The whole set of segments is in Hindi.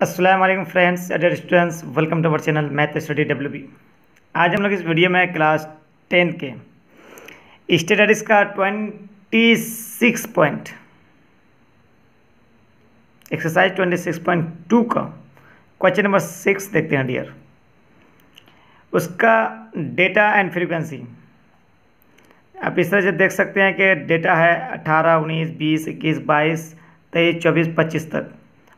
अस्सलाम वालेकुम friends, dear students, welcome to our channel math study WB। आज हम लोग इस वीडियो में क्लास 10 के स्टैटिस्टिक्स का 26 पॉइंट एक्सरसाइज 26.2 का क्वेश्चन नंबर 6 देखते हैं डियर। उसका डेटा एंड फ्रीक्वेंसी आप इस तरह से देख सकते हैं कि डेटा है 18, 19, 20, 21, 22, 23, 24, 25 तक।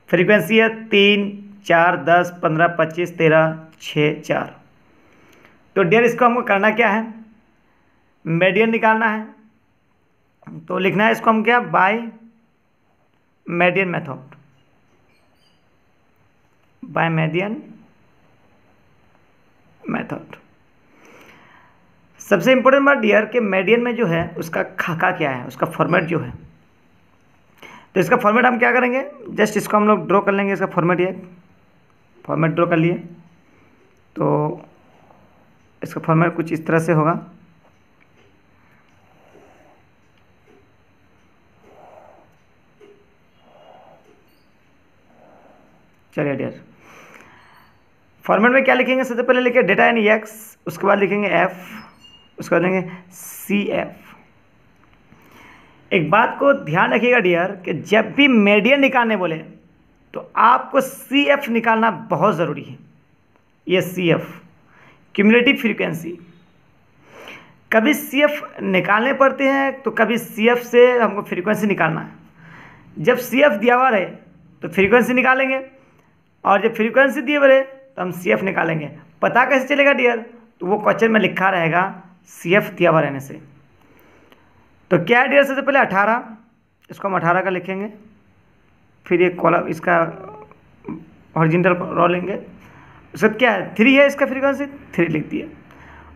फ्रीक्वेंसी है 3, 4, 10, 15, 25, 13, 6, 4। तो डियर इसको हमको करना क्या है, मीडियन निकालना है। तो लिखना है इसको हम क्या, by median method, by median method. सबसे इंपॉर्टेंट बात डियर के मीडियन में जो है उसका खाका क्या है, उसका फॉर्मेट जो है। तो इसका फॉर्मेट हम क्या करेंगे, जस्ट इसको हम लोग ड्रॉ कर लेंगे। इसका फॉर्मेट ये फॉर्मेट ड्रॉ कर लिए तो इसका फॉर्मेट कुछ इस तरह से होगा। चलिए डियर, फॉर्मेट में क्या लिखेंगे, सबसे पहले लिखे डेटा यानी एक्स, उसके बाद लिखेंगे एफ, उसके बाद लिखेंगे सी एफ। एक बात को ध्यान रखिएगा डियर कि जब भी मीडियन निकालने बोले तो आपको सी एफ निकालना बहुत ज़रूरी है। ये सी एफ क्यूमुलेटिव फ्रीक्वेंसी, कभी सी एफ निकालने पड़ते हैं तो कभी सी एफ से हमको फ्रीक्वेंसी निकालना है। जब सी एफ दिया हुआ रहे तो फ्रीक्वेंसी निकालेंगे, और जब फ्रीक्वेंसी दिए हुए रहे तो हम सी एफ निकालेंगे। पता कैसे चलेगा डियर, तो वो क्वेश्चन में लिखा रहेगा सी एफ दिया हुआ रहने से। तो क्या है डियर, सबसे पहले 18, इसको हम 18 का लिखेंगे। फिर एक कॉलम इसका हॉरिजॉन्टल रो लेंगे। उसका क्या है, 3 है, इसका फ्रीक्वेंसी 3 लिख दिए।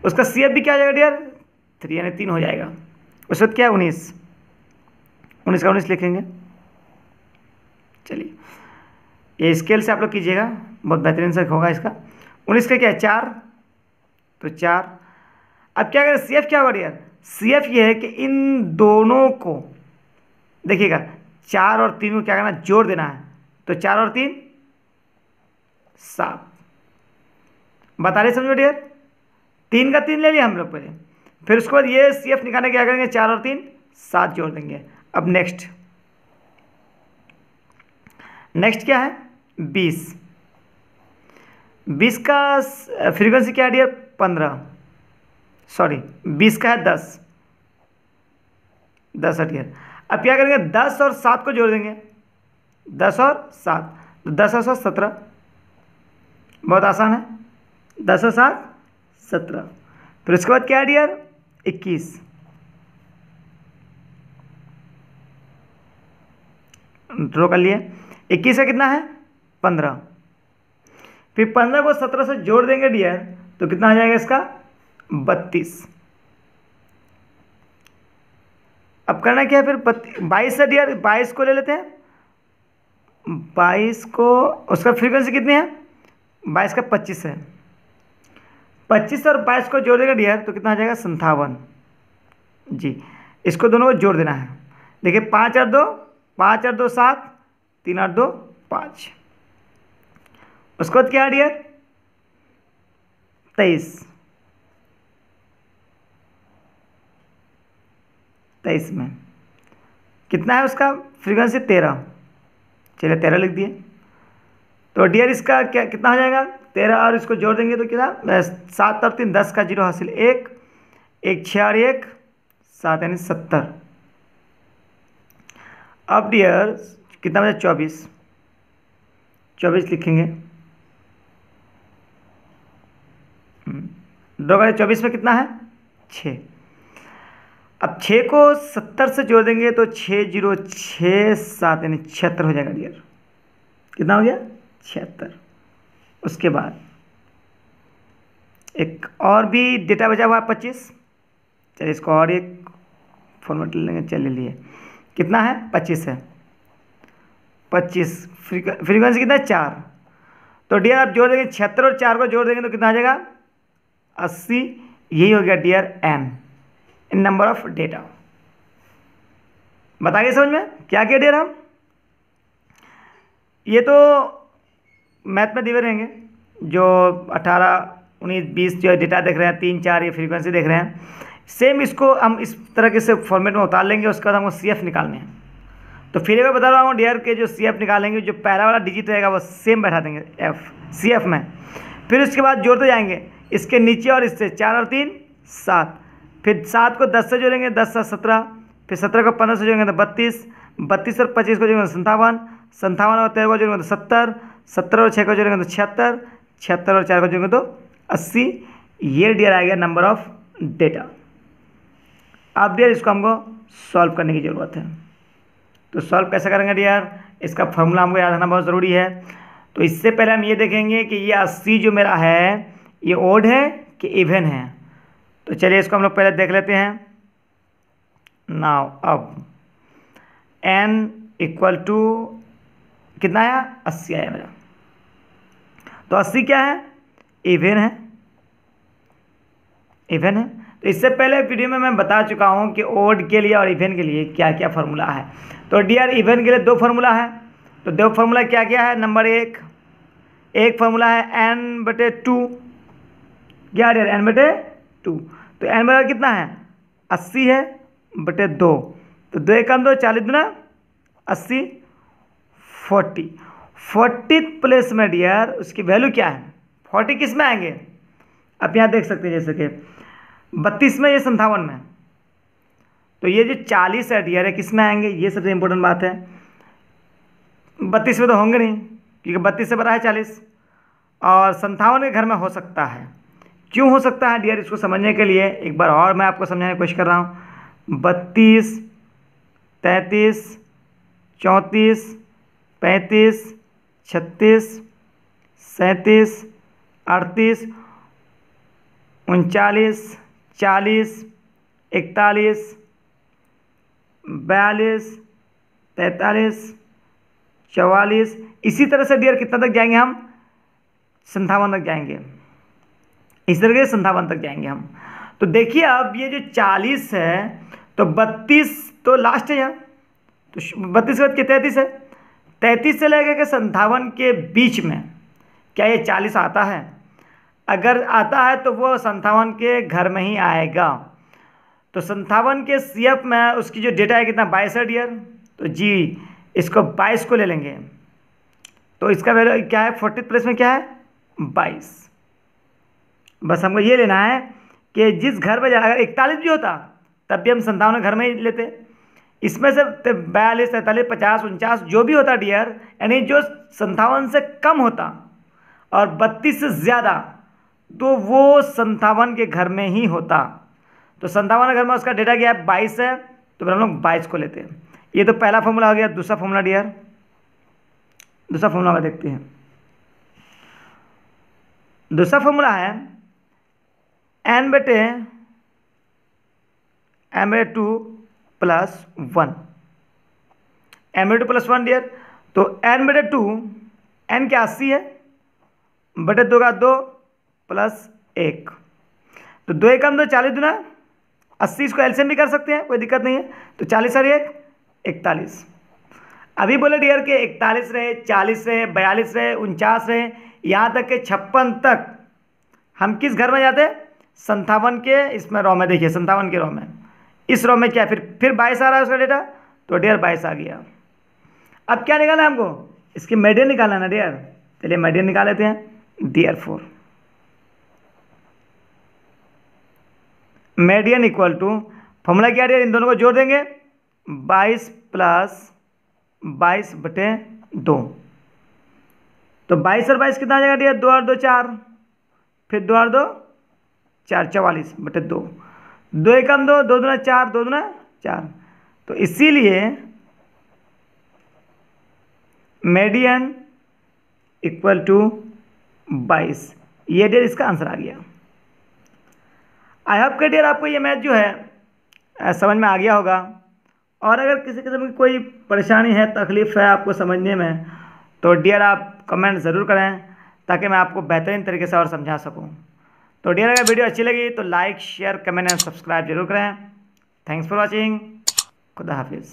उसका सी एफ भी क्या हो जाएगा डियर, 3 यानी 3 हो जाएगा। उसके बाद क्या है 19, 19 का 19 लिखेंगे। चलिए ये स्केल से आप लोग कीजिएगा, बहुत बेहतरीन से होगा इसका। 19 का क्या है 4, तो 4। अब क्या करें, सी एफ क्या होगा डियर, सी एफ ये है कि इन दोनों को देखिएगा 4 और 3 को क्या करना, जोड़ देना है। तो 4 और 3 7। बता रहे समझो डियर, 3 का 3 ले लिया हम लोग पहले, फिर उसके बाद ये सी एफ निकालने क्या करेंगे, 4 और 3 7 जोड़ देंगे। अब नेक्स्ट क्या है 20, 20 का फ्रीक्वेंसी क्या है डियर 15, सॉरी 20 का है 10, 10 है डियर। अब क्या करेंगे, 10 और 7 को जोड़ देंगे, 10 और 7, तो 10 और 7 17। बहुत आसान है, 10 और 7 17। फिर उसके बाद क्या है डियर 21, ड्रॉ कर लिए। 21 का कितना है 15, फिर 15 को 17 से जोड़ देंगे डियर, तो कितना हो जाएगा इसका 32। अब करना क्या है, फिर 22 है डियर, 22 को ले लेते हैं। 22 को उसका फ्रीक्वेंसी कितनी है, 22 का 25 है। 25 और 22 को जोड़ देंगे डियर, तो कितना आ जाएगा 57 जी। इसको दोनों को जोड़ देना है। देखिए 5 और 2, 5 और 2 7, 3 और 2 5। उसके बाद क्या है डियर 23, 23 में कितना है उसका फ्रीक्वेंसी 13। चलिए 13 लिख दिए। तो डियर इसका क्या कितना हो जाएगा 13, और इसको जोड़ देंगे तो कितना 7 और 3 10 का 0 हासिल, 1 1 6 और 1 7 यानी 70। अब डियर कितना बचा 24, 24 लिखेंगे। ड्रॉ करें, 24 में कितना है 6। अब 6 को 70 से जोड़ देंगे तो 6 0 6 7 यानी 76 हो जाएगा डियर। कितना हो गया 76। उसके बाद एक और भी डेटा बचा हुआ है 25। चलिए इसको और एक फॉर्मेट ले लेंगे। चलिए लिए कितना है 25 है, 25 फ्रीक्वेंसी कितना है 4। तो डियर आप जोड़ देंगे 76 और 4 को जोड़ देंगे तो कितना आ जाएगा 80। यही हो गया dear n in number of data. बताइए समझ में क्या किया डियर हम, ये तो मैथ में दिए रहेंगे, जो 18, 19, 20 जो डेटा देख रहे हैं, 3, 4 ये फ्रीक्वेंसी देख रहे हैं। सेम इसको हम इस तरह से फॉर्मेट में उतार लेंगे। उसके बाद हमको CF निकालने हैं। तो फिर एक बार बता रहा हूँ डियर के जो CF निकालेंगे, जो पहला वाला डिजिट रहेगा वो सेम बैठा देंगे CF में। फिर उसके बाद जोड़ते जाएंगे इसके नीचे और इससे, 4 और 3 7। फिर 7 को 10 से जोड़ेंगे, 10 से 17। फिर 17 को 15 से जोड़ेंगे तो 32, 32 और 25 को जोड़ेंगे तो 57, 57 और 13 को जोड़ेंगे तो 70, 70 और 6 को जोड़ेंगे तो 76, 76 और 4 को जोड़ेंगे तो 80। ये डियर आ गया नंबर ऑफ डेटा। अब डियर इसको हमको सॉल्व करने की ज़रूरत है। तो सॉल्व कैसे करेंगे डियर, इसका फॉर्मूला हमको याद रखना बहुत ज़रूरी है। तो इससे पहले हम ये देखेंगे कि ये 80 जो मेरा है ये ओड है कि इवन है। तो चलिए इसको हम लोग पहले देख लेते हैं। नाउ अब n इक्वल टू कितना आया, 80 आया मेरा। तो 80 क्या है, इवन है, इवन है। तो इससे पहले वीडियो में मैं बता चुका हूँ कि ओड के लिए और इवन के लिए क्या क्या फार्मूला है। तो डियर इवन के लिए 2 फार्मूला है। तो 2 फार्मूला क्या क्या है, नंबर एक फार्मूला है n/2। क्या डियर, n/2। तो n बराबर कितना है, 80 है बटे 2। तो 2 एकम 2, 40 दूना 80, 40 प्लेस में डियर उसकी वैल्यू क्या है, 40 किस में आएंगे, आप यहाँ देख सकते हैं जैसे कि 32 में, ये 57 में। तो ये जो 40 है डियर है किस में आएंगे, ये सबसे इंपॉर्टेंट बात है। 32 में तो होंगे नहीं, क्योंकि 32 से बड़ा है 40, और 57 के घर में हो सकता है। क्यों हो सकता है डियर, इसको समझने के लिए एक बार और मैं आपको समझाने की कोशिश कर रहा हूँ। 32, 33, 34, 35, 36, 37, 38, 39, 40, 41, 42, 43, 44। इसी तरह से डियर कितना तक जाएंगे हम, 57 तक जाएंगे। इस तरह से 57 तक जाएंगे हम। तो देखिए अब ये जो 40 है, तो 32 तो लास्ट है यहाँ, तो 32 के बाद के 33 है। 33 से लेकर के 57 के बीच में क्या ये 40 आता है, अगर आता है तो वो 57 के घर में ही आएगा। तो 57 के CF में उसकी जो डेटा है कितना, 22 है डियर। तो जी इसको 22 को ले लेंगे। तो इसका वैल्यू क्या है, 40 प्लेस में क्या है, 22। बस हमको ये लेना है कि जिस घर में अगर 41 भी होता तब भी हम 57 घर में ही लेते। इसमें से 42, 43, 50, 49 जो भी होता डियर, यानी जो 57 से कम होता और 32 से ज़्यादा, तो वो 57 के घर में ही होता। तो 57 घर में उसका डेटा क्या है, 22 है। तो फिर हम लोग 22 को लेते हैं। ये तो पहला फॉर्मूला हो गया। दूसरा फॉर्मूला डियर, दूसरा फॉर्मूला देखते हैं। दूसरा फॉर्मूला है n/2 + 1, n/2 + 1 डियर। तो n/2, n क्या 80 है, बटे 2 का 2 + 1। तो 2 एकम 2, 40 दूना 80। इसको एलसीएम भी कर सकते हैं, कोई दिक्कत नहीं है। तो 40 और 1 41। अभी बोले डियर के 41 रहे, 40 रहे, 42 रहे, 49 रहे, यहाँ तक के 56 तक हम किस घर में जाते, 57 के इसमें रो में। देखिए 57 के रो में, इस रो में क्या फिर 22 आ रहा है उसका डेटा। तो डियर 22 आ गया। अब क्या निकालना है हमको, इसकी मीडियन निकालना है ना डियर। चलिए मीडियन निकाल लेते हैं। Dear 4 median equal to, formula क्या डियर, इन दोनों को जोड़ देंगे, 22 + 22/2। तो 22 और 22 कितना आ जाएगा डियर, 2 और 2 4, फिर 2 और 2 4, 44/2। 2 एकम 2, 2 दूना 4, 2 दूना 4। तो इसीलिए मीडियन इक्वल टू 22। ये डियर इसका आंसर आ गया। आई होप कि डियर आपको ये मैथ जो है समझ में आ गया होगा। और अगर किसी किस्म की कोई परेशानी है, तकलीफ़ है आपको समझने में, तो डियर आप कमेंट ज़रूर करें, ताकि मैं आपको बेहतरीन तरीके से और समझा सकूं। तो डियर अगर वीडियो अच्छी लगी तो like, share, comment and subscribe जरूर करें। Thanks for watching. खुदा हाफिज़।